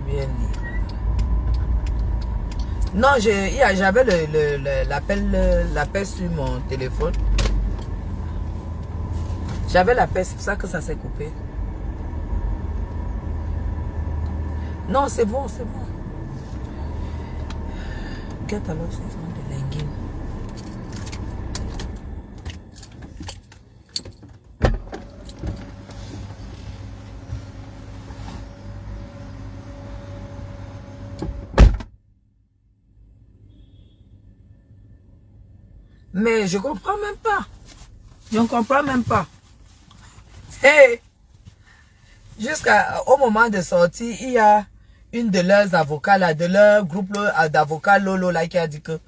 bien lire. Non, j'avais l'appel sur mon téléphone. J'avais l'appel, c'est pour ça que ça s'est coupé. Non, c'est bon, c'est bon. Get alors, c'est de linguine. Mais je comprends même pas. Je ne comprends même pas. Hey, jusqu'au moment de sortie, il y a une de leurs avocats là, de leur groupe d'avocats Lolo là qui a dit que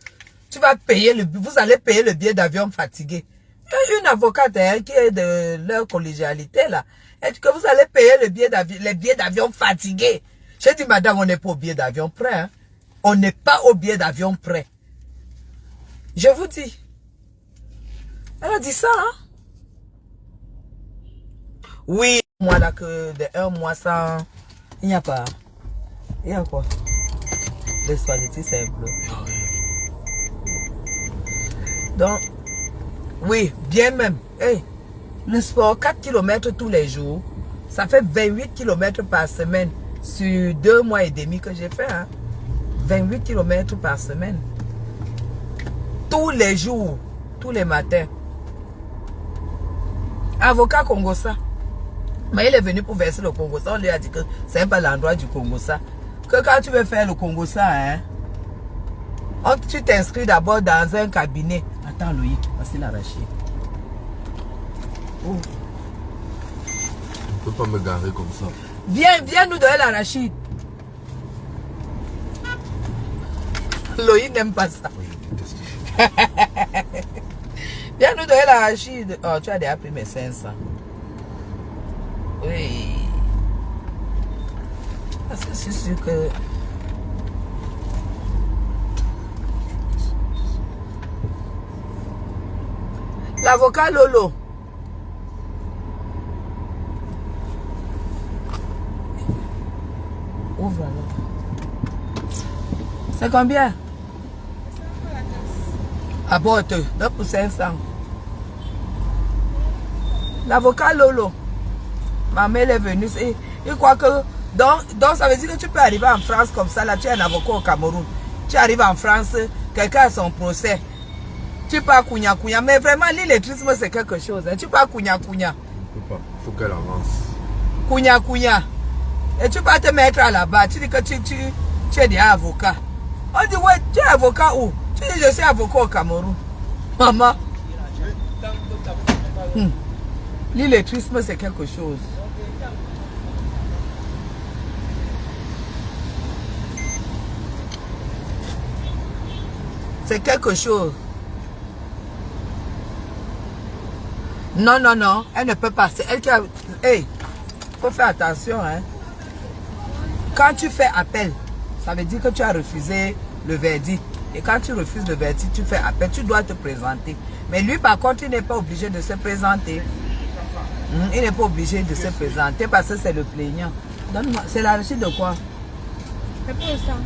tu vas payer vous allez payer le billet d'avion fatigué. Il y a une avocate qui est de leur collégialité là. Elle dit que vous allez payer les billets d'avion fatigués. J'ai dit madame, on n'est pas au billet d'avion prêt. Hein? On n'est pas au billet d'avion prêt. Je vous dis. Elle a dit ça, hein? Oui, moi là que de un mois sans... Il n'y a pas. Il y a quoi? Des spaghettis simples. Donc, oui, bien même. Hey, le sport, 4 km tous les jours, ça fait 28 km par semaine sur 2 mois et demi que j'ai fait. Hein? 28 km par semaine. Tous les jours, tous les matins. Avocat Congossa. Mais il est venu pour verser le Congossa. On lui a dit que c'est pas l'endroit du Congossa. Que quand tu veux faire le Congossa, hein, tu t'inscris d'abord dans un cabinet. Attends Loïc, parce qu'il a arraché. Oh. Tu ne peux pas me garer comme ça. Viens nous donner l'arachide. Loïc n'aime pas ça. Viens nous donner l'arachide. Oh, tu as déjà pris mes 500. Oui. Parce que c'est sûr que... L'avocat Lolo. Ouvre alors. C'est combien? Apporte, 2 pour 500. L'avocat Lolo. Ma mère est venue. Il croit que... Donc ça veut dire que tu peux arriver en France comme ça. Là, tu es un avocat au Cameroun. Tu arrives en France, quelqu'un a son procès. Tu pars Kounia Kounia. Mais vraiment, l'illettrisme, c'est quelque chose. Hein. Tu pars Kounia Kounia. Il faut qu'elle avance. Kounia Kounia. Et tu vas te mettre là-bas. Tu dis que tu es déjà avocat. On dit, ouais, tu es avocat où? Tu dis, je suis avocat au Cameroun. Maman. L'illettrisme, c'est quelque chose. C'est quelque chose. Non, non, non. Elle ne peut pas. C'est elle qui a... Hey, faut faire attention, hein. Quand tu fais appel, ça veut dire que tu as refusé le verdict. Et quand tu refuses le verdict, tu fais appel, tu dois te présenter. Mais lui, par contre, il n'est pas obligé de se présenter. Il n'est pas obligé de se présenter parce que c'est le plaignant. Donne-moi, c'est l'arachide de quoi? C'est pour ça.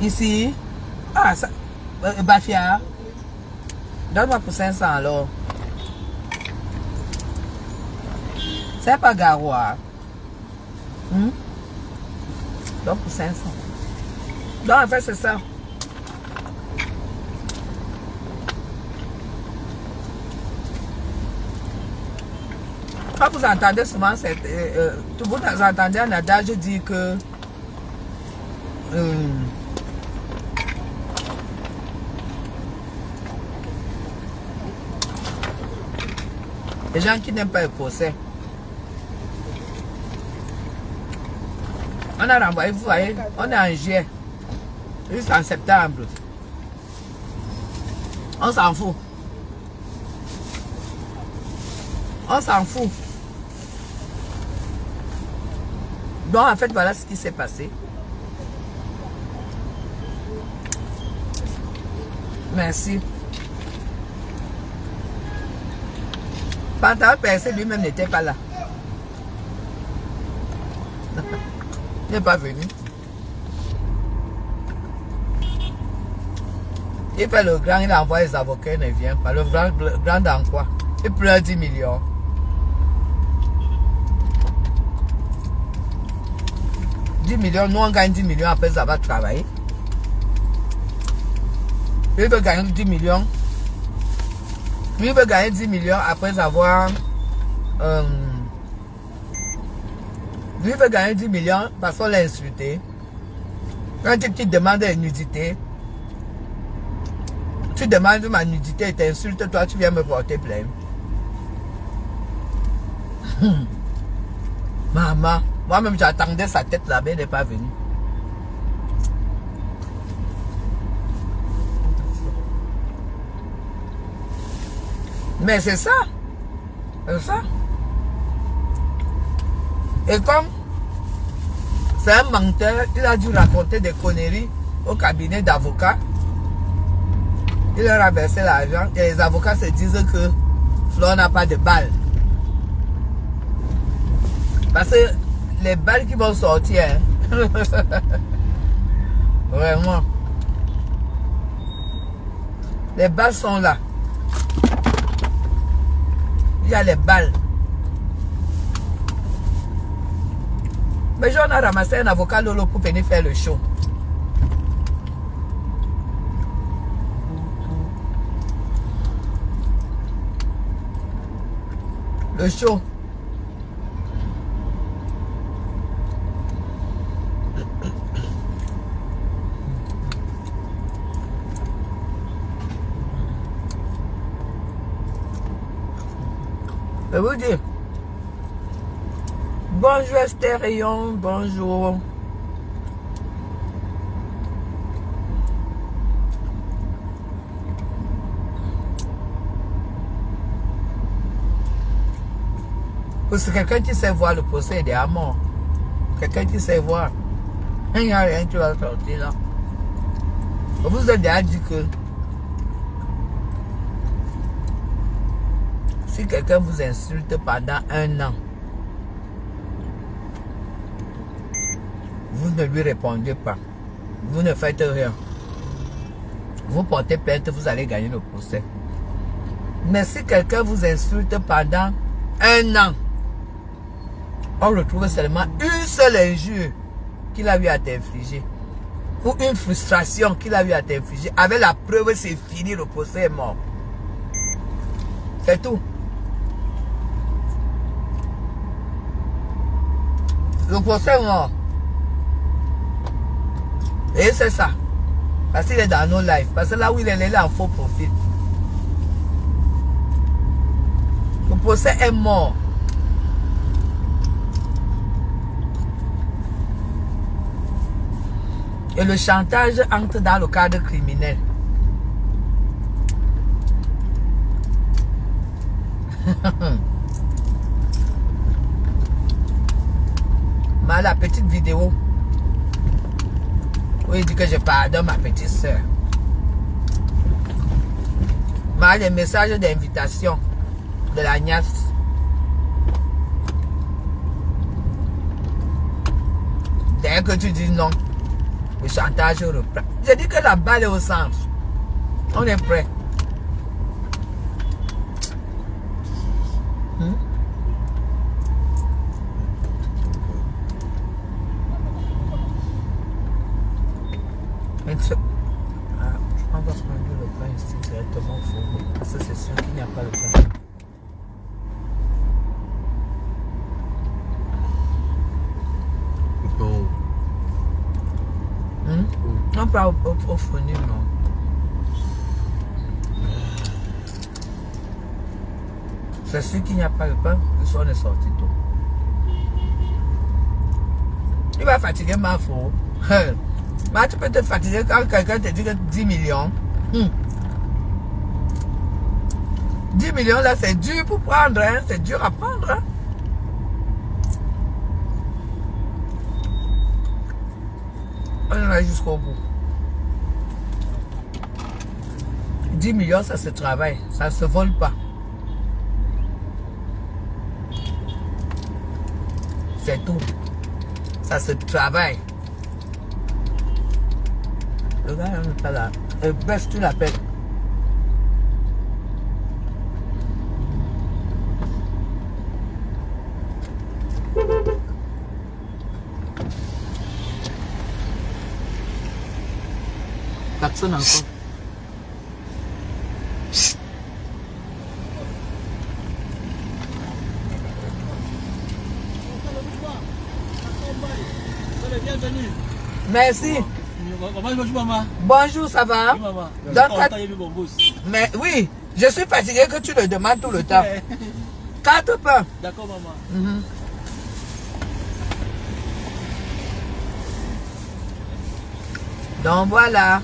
Ici? Ah, ça... Bafia. Donne-moi pour 500 alors. C'est pas Garoua. Donc pour 500. Donc en fait c'est ça. Quand vous entendez souvent, vous entendez un adage dire que les gens qui n'aiment pas le procès. On a renvoyé, vous voyez, on est en juillet, jusqu'en septembre. On s'en fout. On s'en fout. Donc en fait, voilà ce qui s'est passé. Merci. Pantalon percé lui-même n'était pas là. Il n'est pas venu. Il fait le grand, il envoie les avocats, il ne vient pas. Le grand dans quoi? Il pleure 10 millions. Nous on gagne 10 millions après ça va travailler. Il veut gagner 10 millions. Il veut gagner 10 millions après avoir... lui veut gagner 10 millions parce qu'on l'a insulté. Quand tu demandes une nudité, tu demandes ma nudité et t'insultes, toi tu viens me porter plainte. Maman, moi-même j'attendais sa tête là-bas, elle n'est pas venue. Mais c'est ça. C'est ça. Et comme c'est un menteur, il a dû raconter des conneries au cabinet d'avocats. Il leur a versé l'argent et les avocats se disent que Flore n'a pas de balles. Parce que les balles qui vont sortir, hein, vraiment, les balles sont là. Il y a les balles. Mais j'en ai ramassé un avocat Lolo pour venir faire le show. Le show. Je vous dis. Bonjour Esther Rayon, bonjour. C'est quelqu'un qui sait voir le procès des amants. Quelqu'un qui sait voir. Il n'y a rien qui va sortir là. Je vous ai déjà dit que si quelqu'un vous insulte pendant 1 an, vous ne lui répondez pas. Vous ne faites rien. Vous portez plainte, vous allez gagner le procès. Mais si quelqu'un vous insulte pendant 1 an, on retrouve seulement une seule injure qu'il a eu à t'infliger. Ou une frustration qu'il a eu à t'infliger. Avec la preuve, c'est fini, le procès est mort. C'est tout. Le procès est mort. Et c'est ça. Parce qu'il est dans nos lives. Parce que là où il est en faux profil. Le procès est mort. Et le chantage entre dans le cadre criminel. Mais la petite vidéo où il dit que je pardonne ma petite soeur. Mais les messages d'invitation de la nièce. Dès que tu dis non, le chantage reprend. J'ai dit que la balle est au centre. On est prêt. On va prendre le pain ici directement au four. Parce que c'est sûr qu'il n'y a pas le pain. Non, pas au fourneau, non. C'est sûr qu'il n'y a pas le pain, le son est sorti tôt. Il va fatiguer ma faux. Mais tu peux te fatiguer quand quelqu'un te dit que 10 millions. 10 millions là, c'est dur pour prendre, hein? C'est dur à prendre. Hein? On en a jusqu'au bout. 10 millions, ça se travaille, ça ne se vole pas. C'est tout. Ça se travaille. Le gars n'est pas là. Bref, tu l'appelles. Personne encore. Merci. Bonjour, ça va? Oui, maman. Donc, mais oui, je suis fatigué que tu le demandes tout le temps. 4 pains. D'accord, maman. Donc voilà.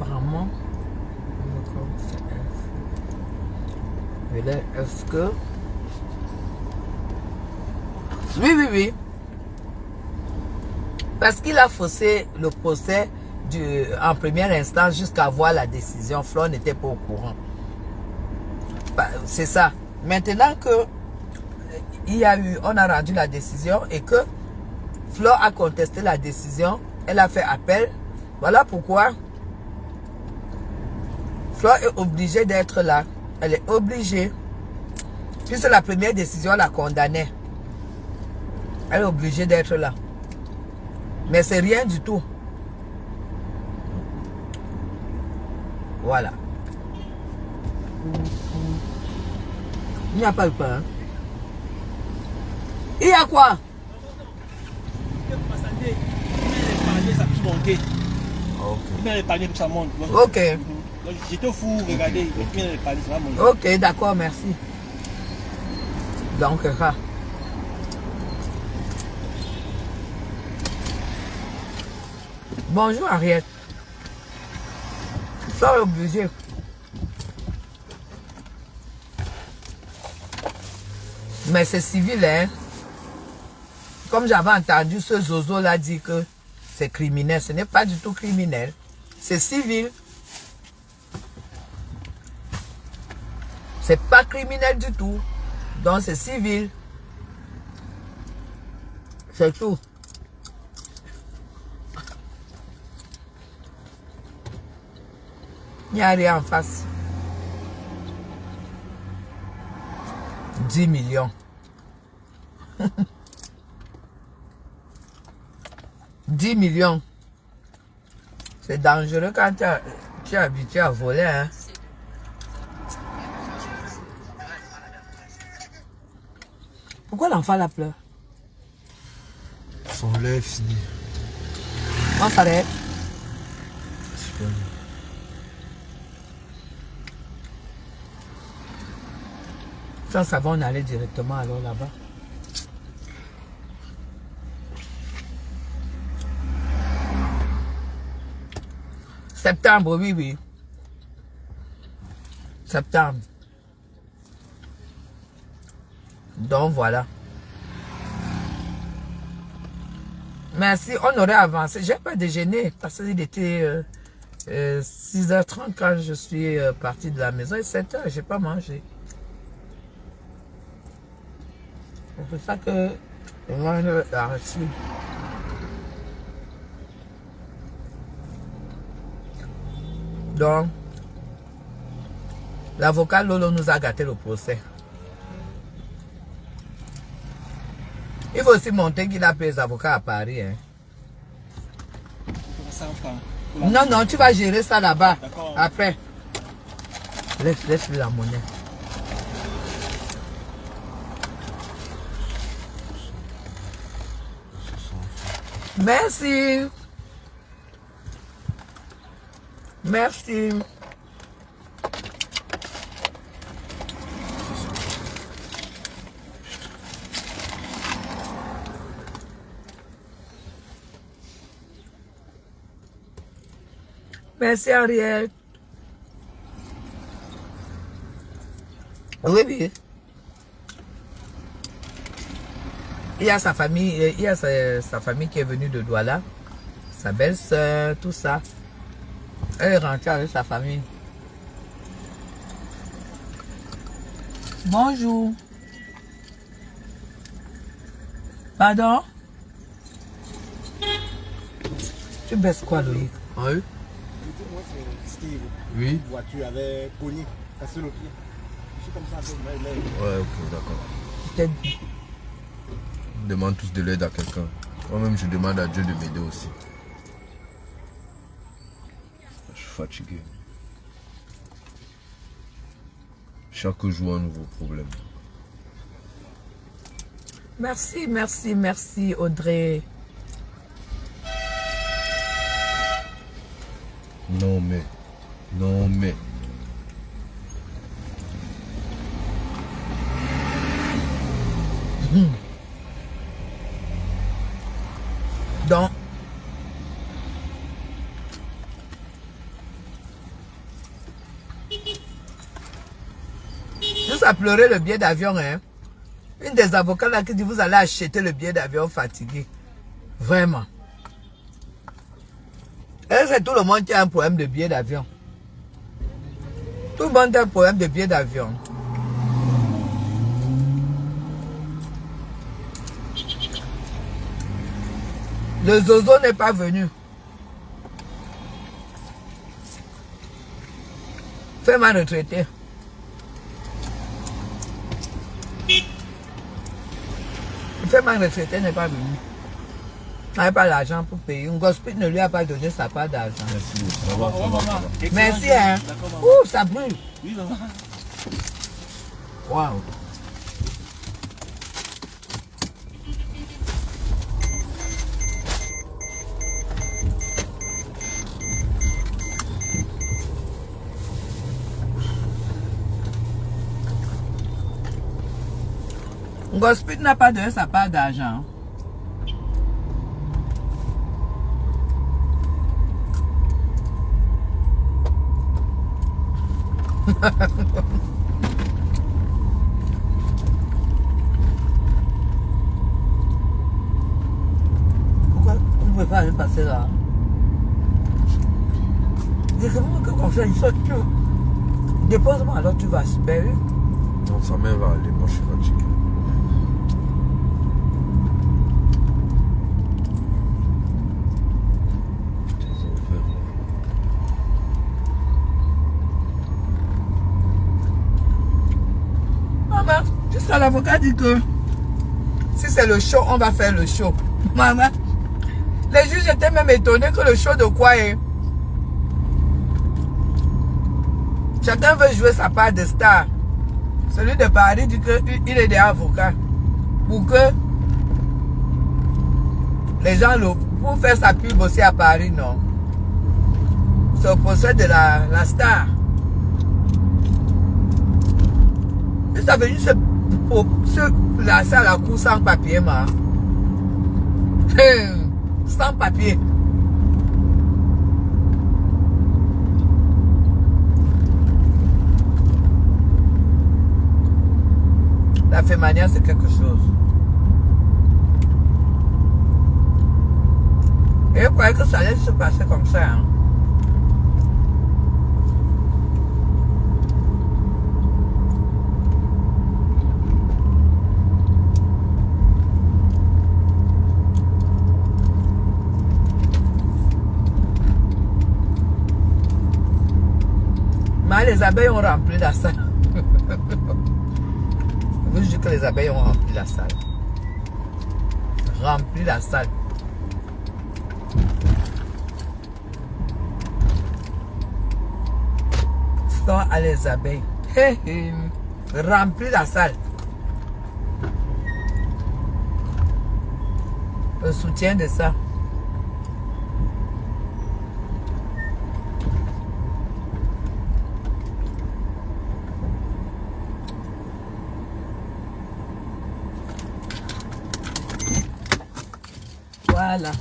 Apparemment, est-ce que... Oui. Parce qu'il a faussé le procès en première instance jusqu'à voir la décision. Flore n'était pas au courant. C'est ça. Maintenant que on a rendu la décision et que Flore a contesté la décision, elle a fait appel. Voilà pourquoi Flore est obligée d'être là. Elle est obligée. Puisque la première décision la condamnait. Elle est obligée d'être là. Mais c'est rien du tout. Voilà. Il n'y a pas le pain. Il y a quoi? Ok. J'étais fou, regardez. Ok, d'accord, merci. Donc, ça. Bonjour, Ariette. Flore est obligée. Mais c'est civil, hein. Comme j'avais entendu, ce Zozo-là dit que c'est criminel. Ce n'est pas du tout criminel. C'est civil. C'est pas criminel du tout. Donc c'est civil. C'est tout. Il n'y a rien en face. 10 millions. 10 millions. C'est dangereux quand tu es habitué à voler, hein. Pourquoi l'enfant la pleure? Son lait est fini. On s'arrête. Super. Sans savoir, on allait directement alors là-bas. Septembre, oui. Septembre. Donc voilà. Merci, on aurait avancé. J'ai pas déjeuné parce qu'il était 6h30 quand je suis partie de la maison et 7h, j'ai pas mangé. C'est pour ça que moi je a reçu. Donc, l'avocat Lolo nous a gâté le procès. Il faut aussi montrer qu'il a payé les avocats à Paris. Hein. Non, tu vas gérer ça là-bas. Après. Laisse la monnaie. Merci. Merci. Merci Ariel. Oui, oui. Il y a sa famille, il y a sa famille qui est venue de Douala, sa belle-sœur, tout ça. Elle est rentrée avec sa famille. Bonjour. Pardon? Tu baisses quoi, Loïc? Oui. Moi, c'est Steve. Oui. Une voiture avait cogné, cassé le pied. Je suis comme ça, Ouais, ok, d'accord. Peut-être. On demande tous de l'aide à quelqu'un. Moi-même, je demande à Dieu de m'aider aussi. Je suis fatigué. Chaque jour, un nouveau problème. Merci, merci, merci, Audrey. Non, mais. Non, mais. Donc, juste à pleurer le billet d'avion, hein. Une des avocats là qui dit vous allez acheter le billet d'avion fatigué. Vraiment. Et c'est tout le monde qui a un problème de billet d'avion. Tout le monde a un problème de billet d'avion. Le Zozo n'est pas venu. Fais-moi retraiter. Fais-moi retraiter n'est pas venu. Il n'avait pas l'argent pour payer. Un gospel ne lui a pas donné sa part d'argent. Merci. Ça va, ça va, ça va. Merci, hein. Ouh, ça brûle. Oui, maman. Waouh. Gospel n'a pas donné sa part d'argent. Pourquoi vous ne pouvez pas aller passer là? C'est comment que comme ça, il saute, tu dépose-moi alors tu vas super. Non, sa mère va aller. Moi, je suis fatigué. Maman, jusqu'à l'avocat dit que si c'est le show, on va faire le show. Maman, les juges étaient même étonnés que le show de quoi est. Chacun veut jouer sa part de star. Celui de Paris dit qu'il est des avocats. Pour que les gens, pour faire sa pub aussi à Paris, non. C'est au procès de la star. Et ça veut dire se placer à la cour sans papier, ma. Sans papier. La fémania, c'est quelque chose. Et je croyais que ça allait se passer comme ça. Hein. Mais les abeilles ont rempli la salle. Je vous dis que les abeilles ont rempli la salle. Rempli la salle. Sans à les abeilles. Rempli la salle. Le soutien de ça. Voilà.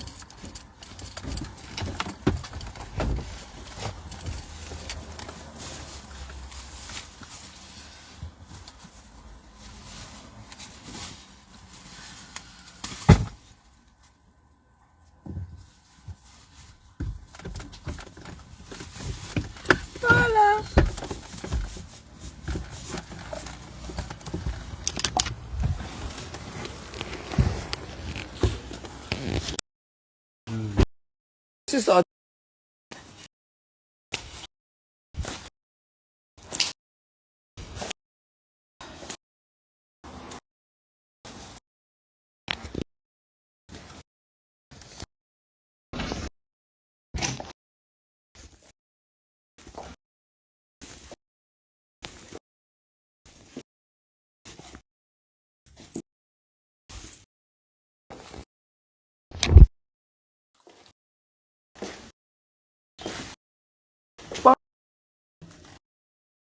Tu sors.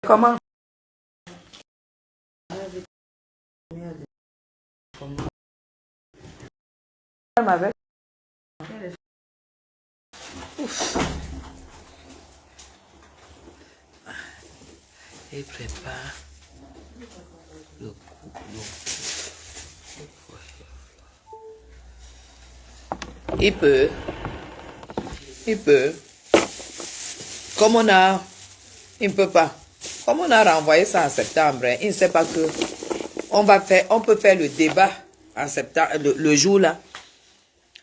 Comment? Avec. Et prépare le coup. Il peut. Comme on a, il ne peut pas. Comme on a renvoyé ça en septembre, il ne sait pas que on peut faire le débat en septembre, le jour là.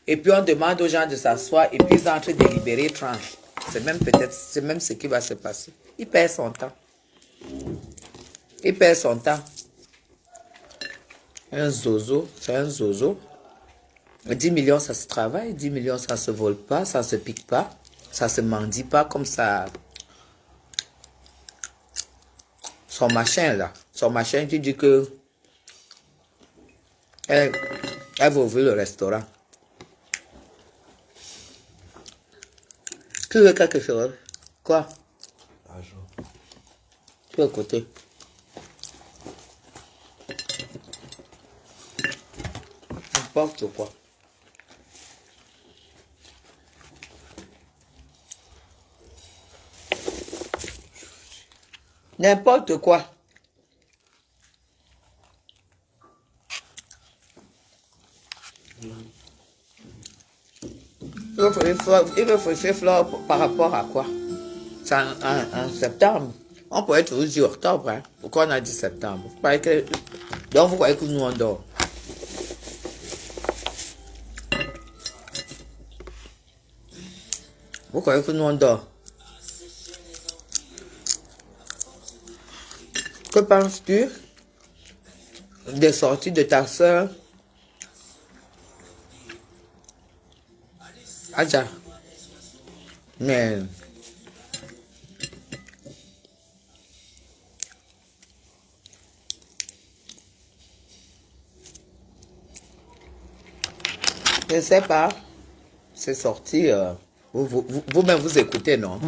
Et puis on demande aux gens de s'asseoir et puis ils entrent délibérer tranche. C'est même ce qui va se passer. Il perd son temps. Un zozo, c'est un zozo. 10 millions, ça se travaille. 10 millions, ça se vole pas, ça se pique pas, ça se mendie pas comme ça. Son machin là, tu dis que elle va ouvrir le restaurant. Tu veux quelque chose? Quoi? Argent. Tu veux côté? N'importe quoi. N'importe quoi. Il veut fausser fleur par rapport à quoi? C'est en septembre. On pourrait toujours dire octobre. Hein? Pourquoi on a dit septembre? Donc vous croyez que nous on dort? Vous croyez que nous on dort? Que penses-tu des sorties de ta soeur Adja? Mais je ne sais pas, c'est sorti, vous-même vous écoutez, non?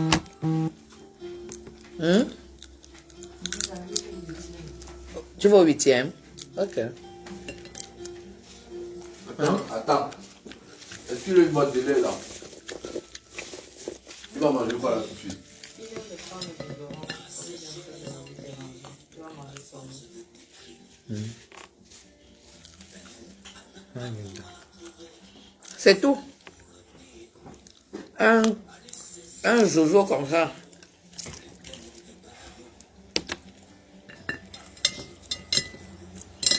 Tu vas au 8e? Ok. Attends. Est-ce qu'il y a une boîte de lait là? Tu vas manger quoi là tout de suite? C'est tout. Un zozo comme ça.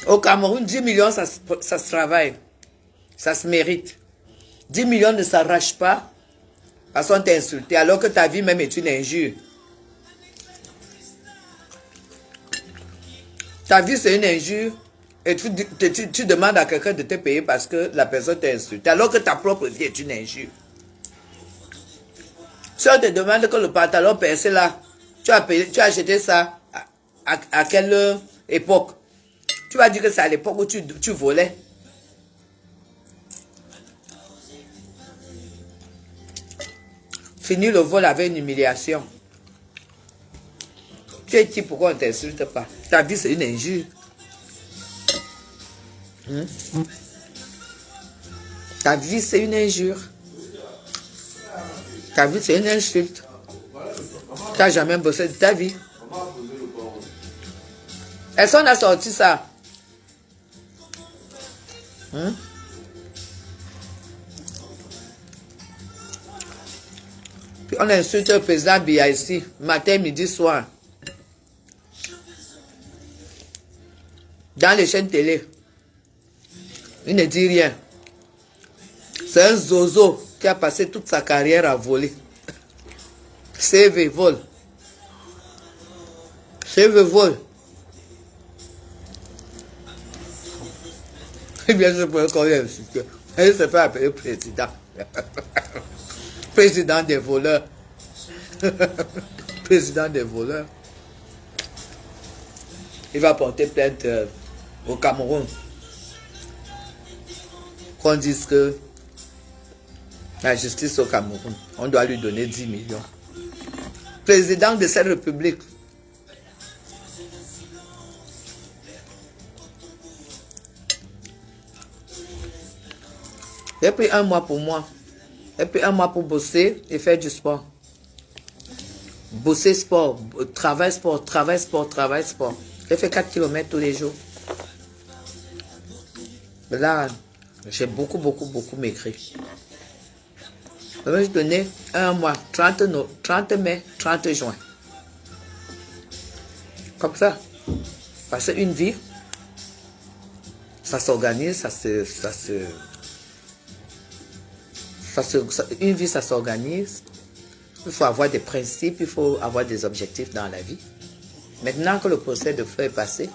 Au Cameroun, 10 millions, ça se travaille. Ça se mérite. 10 millions ne s'arrachent pas parce qu'on t'a insulté, alors que ta vie même est une injure. Ta vie, c'est une injure. Et tu demandes à quelqu'un de te payer parce que la personne t'a insulté, alors que ta propre vie est une injure. Si on te demande que le pantalon percé là, tu as acheté ça à quelle époque? Tu vas dire que c'est à l'époque où tu volais. Finir le vol avec une humiliation. Tu es qui, pourquoi on ne t'insulte pas? Ta vie, c'est une injure. Ta vie, c'est une injure. Ta vie, c'est une insulte. Tu n'as jamais bossé de ta vie. Est-ce qu'on a sorti ça? Puis on insulte le président Biya ici, matin, midi, soir. Dans les chaînes télé. Il ne dit rien. C'est un zozo qui a passé toute sa carrière à voler. CV, vol. CV, vol. Eh bien, je peux encore insister. Elle se fait appeler président. Président des voleurs. Président des voleurs. Il va porter plainte au Cameroun. Qu'on dise que la justice au Cameroun, on doit lui donner 10 millions. Président de cette république. J'ai pris un mois pour moi. J'ai pris un mois pour bosser et faire du sport. Bosser sport, travail sport, travail sport, travail sport. J'ai fait 4 km tous les jours. Mais là, j'ai beaucoup maigri. Je vais donner un mois, 30 mai, 30 juin. Comme ça. Parce qu'une vie, ça s'organise, une vie, ça s'organise. Il faut avoir des principes, il faut avoir des objectifs dans la vie. Maintenant que le procès de feu est passé,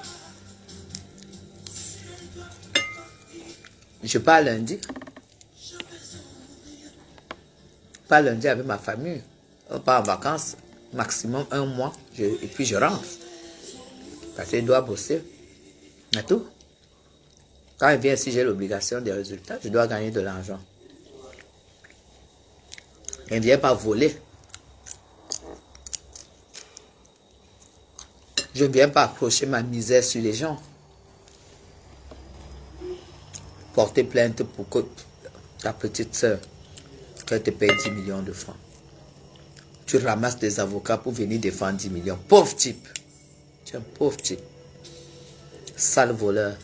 je pars lundi. Pas lundi avec ma famille. On part en vacances, maximum un mois, et puis je rentre. Parce que je dois bosser. C'est tout. Quand il vient ici, j'ai l'obligation des résultats. Je dois gagner de l'argent. Il ne vient pas voler. Je ne viens pas accrocher ma misère sur les gens. Porter plainte pour que ta petite soeur qu'elle te paye 10 millions de francs. Tu ramasses des avocats pour venir défendre 10 millions. Pauvre type. Tu es un pauvre type. Sale voleur.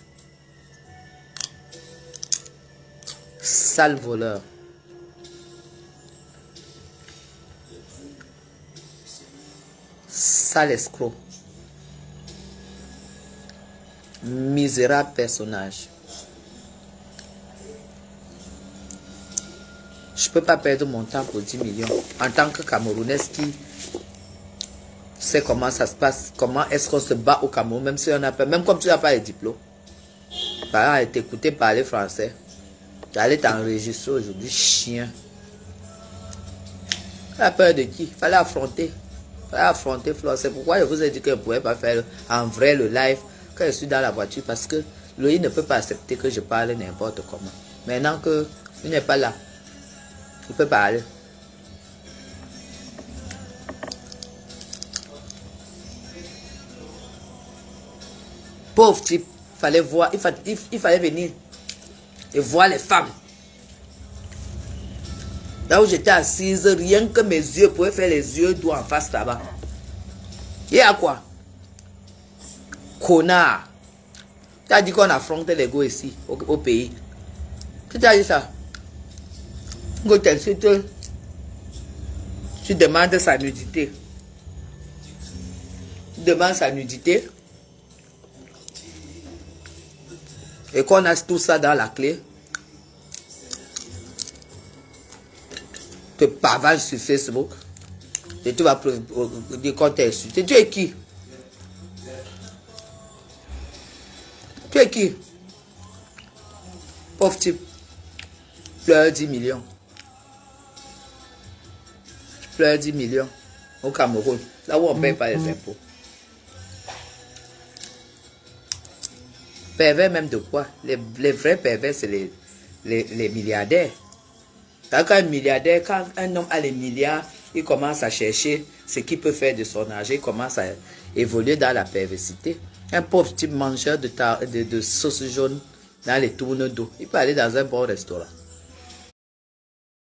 Sale voleur. Sale escroc. Misérable personnage. Je ne peux pas perdre mon temps pour 10 millions. En tant que Camerounaise qui sait comment ça se passe, comment est-ce qu'on se bat au Cameroun, même si on a peur, même comme tu n'as pas les diplômes. Par exemple, t'écouter parler français. Tu allais t'enregistrer aujourd'hui, chien. Tu as peur de qui? Il fallait affronter. Il fallait affronter Flore. C'est pourquoi je vous ai dit que je ne pouvais pas faire en vrai le live quand je suis dans la voiture. Parce que Loïc ne peut pas accepter que je parle n'importe comment. Maintenant que il n'est pas là, il peut parler. Pauvre type, il fallait voir, il fallait venir et voir les femmes. Là où j'étais assise, rien que mes yeux pouvaient faire les yeux doux en face là-bas. Et à quoi? Connard. Tu as dit qu'on affronte les go ici, au pays. Qui t'a dit ça? Quand t'insultes, tu demandes sa nudité. Tu demandes sa nudité. Et qu'on a tout ça dans la clé. Te pavage sur Facebook. Et tu vas dire qu'on t'a insulté. Tu es qui? Tu es qui? Pauvre type. Pleure 10 millions. Pleure 10 millions au Cameroun. Là où on ne paye pas les impôts. Pervers même de quoi? Les vrais pervers, c'est les milliardaires. Quand un milliardaire, quand un homme a les milliards, il commence à chercher ce qu'il peut faire de son argent, il commence à évoluer dans la perversité. Un pauvre type mangeur de sauce jaune dans les tournes d'eau, il peut aller dans un bon restaurant.